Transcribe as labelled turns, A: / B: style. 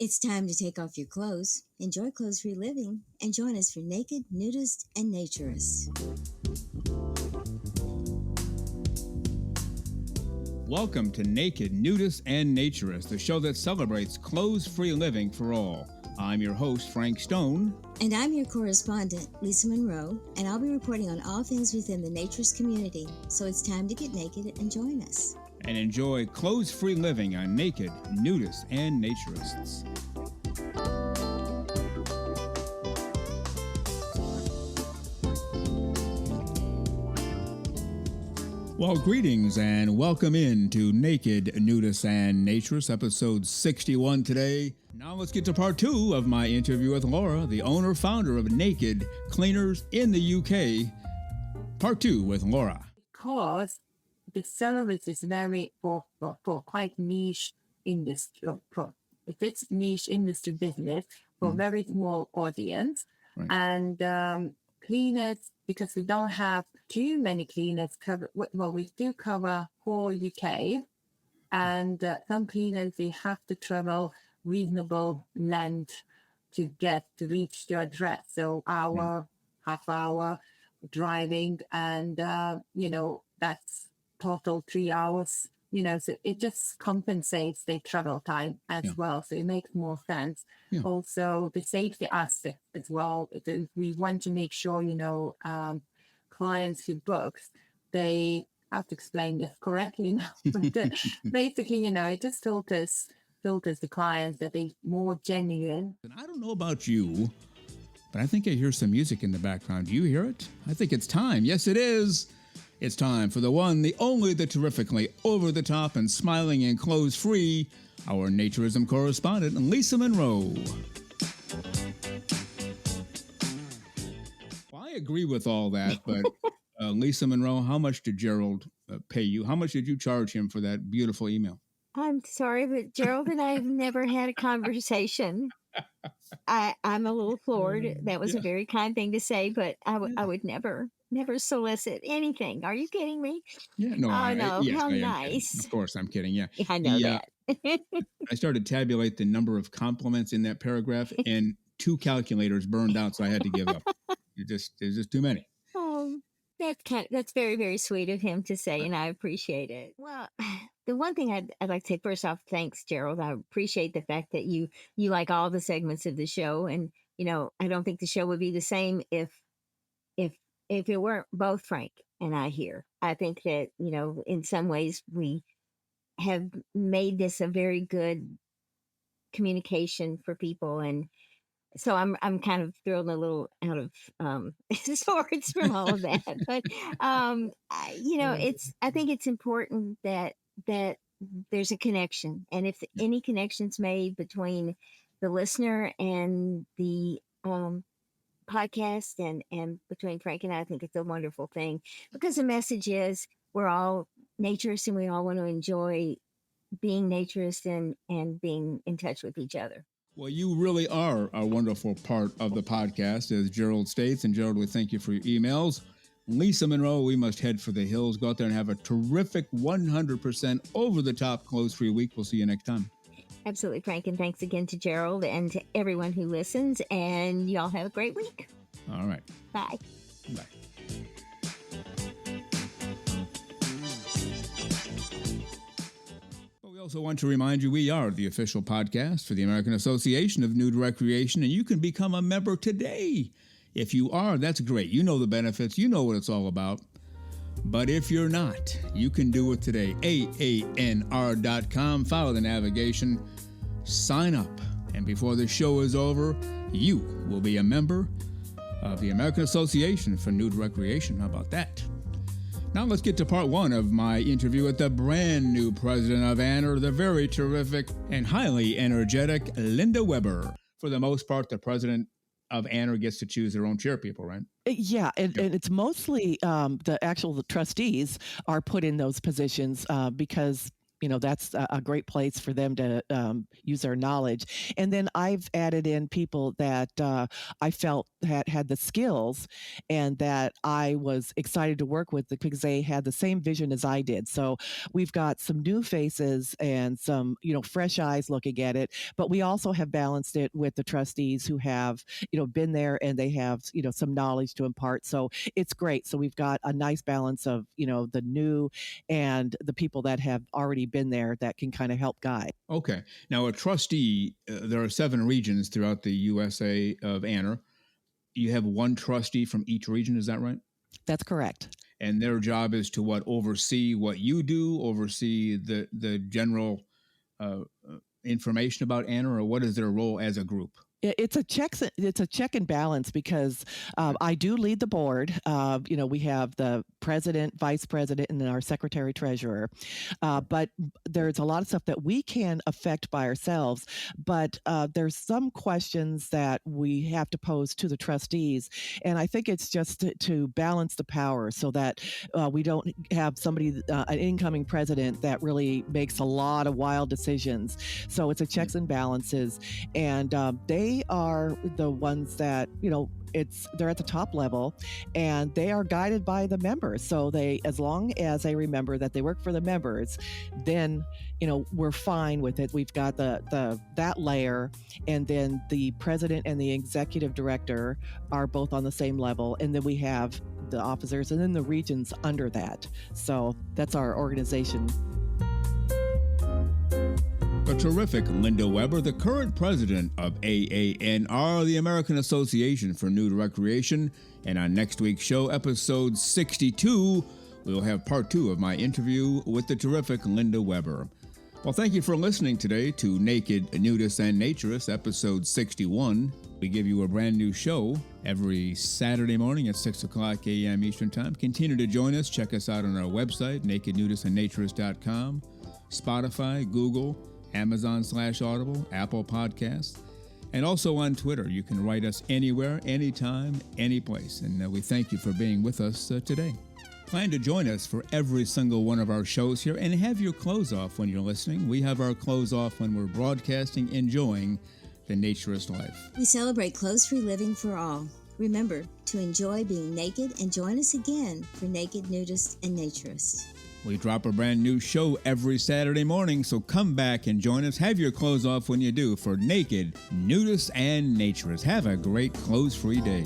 A: It's time to take off your clothes, enjoy clothes-free living, and join us for Naked, Nudists, and Naturists.
B: Welcome to Naked, Nudists, and Naturists, the show that celebrates clothes-free living for all. I'm your host, Frank Stone.
A: And I'm your correspondent, Lisa Monroe, and I'll be reporting on all things within the Naturist community. So it's time to get naked and join us.
B: And enjoy clothes-free living on Naked, Nudists, and Naturists. Well, greetings and welcome in to Naked, Nudists, and Naturists, episode 61 today. Now let's get to part 2 of my interview with Laura, the owner-founder of Naturist Cleaners in the UK. Part 2 with Laura.
C: Because the service is very for quite niche industry. If it's niche industry business for very small audience,
B: Right.
C: and cleaners, because we don't have too many cleaners cover. Well, we do cover whole UK, and some cleaners they have to travel reasonable length to reach their address. So half hour driving, and that's total 3 hours. So it just compensates their travel time as well. So it makes more sense.
B: Yeah.
C: Also, the safety aspect as well. We want to make sure, clients who books, they have to explain this correctly now. But basically, it just filters the clients that they more genuine.
B: And I don't know about you, but I think I hear some music in the background. Do you hear it? I think it's time. Yes, it is. It's time for the one, the only, the terrifically over-the-top and smiling and clothes-free, our Naturism correspondent, Lisa Monroe. Well, I agree with all that, but Lisa Monroe, how much did Gerald pay you? How much did you charge him for that beautiful email?
D: I'm sorry, but Gerald and I have never had a conversation. I'm a little floored. That was a very kind thing to say, but I would never solicit anything. Are you kidding me?
B: Yeah, no.
D: Yes, how
B: I
D: nice.
B: Of course, I'm kidding. Yeah,
D: I know that.
B: I started to tabulate the number of compliments in that paragraph, and 2 calculators burned out, so I had to give up. There's just too many.
D: Oh, that's very, very sweet of him to say, and I appreciate it. Well, the one thing I'd like to say first off, thanks, Gerald. I appreciate the fact that you like all the segments of the show, and I don't think the show would be the same if it weren't both Frank and I here. I think that in some ways we have made this a very good communication for people, and so I'm kind of thrilled a little out of sorts from all of that. But I think it's important that there's a connection, and if any connection's made between the listener and the podcast and between Frank and I think it's a wonderful thing, because the message is we're all naturists and we all want to enjoy being naturists and being in touch with each other.
B: Well, you really are a wonderful part of the podcast, as Gerald states. And Gerald, we thank you for your emails. Lisa Monroe, we must head for the hills. Go out there and have a terrific 100% over-the-top clothes-free week. We'll see you next time.
D: Absolutely, Frank. And thanks again to Gerald and to everyone who listens. And y'all have a great week.
B: All right.
D: Bye.
B: Bye. We also want to remind you we are the official podcast for the American Association of Nude Recreation, and you can become a member today. If you are, that's great. You know the benefits. You know what it's all about. But if you're not, you can do it today. AANR.com. Follow the navigation. Sign up. And before the show is over, you will be a member of the American Association for Nude Recreation. How about that? Now let's get to part 1 of my interview with the brand new president of AANR, the very terrific and highly energetic Linda Weber. For the most part, the president of AANR gets to choose their own chair people, right?
E: Yeah, and it's mostly the trustees are put in those positions because that's a great place for them to use their knowledge. And then I've added in people that I felt had the skills and that I was excited to work with because they had the same vision as I did. So we've got some new faces and some, fresh eyes looking at it, but we also have balanced it with the trustees who have, been there and they have, some knowledge to impart. So it's great. So we've got a nice balance of, the new and the people that have already been there that can kind of help guide.
B: Okay. Now, a trustee, there are 7 regions throughout the USA of AANR. You have one trustee from each region, is that right?
E: That's correct.
B: And their job is to oversee what you do, oversee the general information about AANR, or what is their role as a group?
E: It's a check and balance because I do lead the board. We have the president, vice president, and then our secretary treasurer. But there's a lot of stuff that we can affect by ourselves. But there's some questions that we have to pose to the trustees. And I think it's just to balance the power so that we don't have somebody, an incoming president that really makes a lot of wild decisions. So it's a checks and balances. And they are the ones that, they're at the top level and they are guided by the members. So as long as they remember that they work for the members, then, we're fine with it. We've got that layer, and then the president and the executive director are both on the same level. And then we have the officers and then the regions under that. So that's our organization.
B: A terrific Linda Weber, the current president of AANR, the American Association for Nude Recreation. And on next week's show, episode 62, we'll have part 2 of my interview with the terrific Linda Weber. Well, thank you for listening today to Naked, Nudists, and Naturists, episode 61. We give you a brand new show every Saturday morning at 6 o'clock a.m. Eastern Time. Continue to join us. Check us out on our website, nakednudistandnaturist.com, Spotify, Google, Amazon/Audible, Apple Podcasts, and also on Twitter. You can write us anywhere, anytime, any place. And we thank you for being with us today. Plan to join us for every single one of our shows here and have your clothes off when you're listening. We have our clothes off when we're broadcasting, enjoying the naturist life.
A: We celebrate clothes-free living for all. Remember to enjoy being naked and join us again for Naked, Nudists, and Naturists.
B: We drop a brand new show every Saturday morning, so come back and join us. Have your clothes off when you do for Naked, Nudists, and Naturists. Have a great clothes-free day.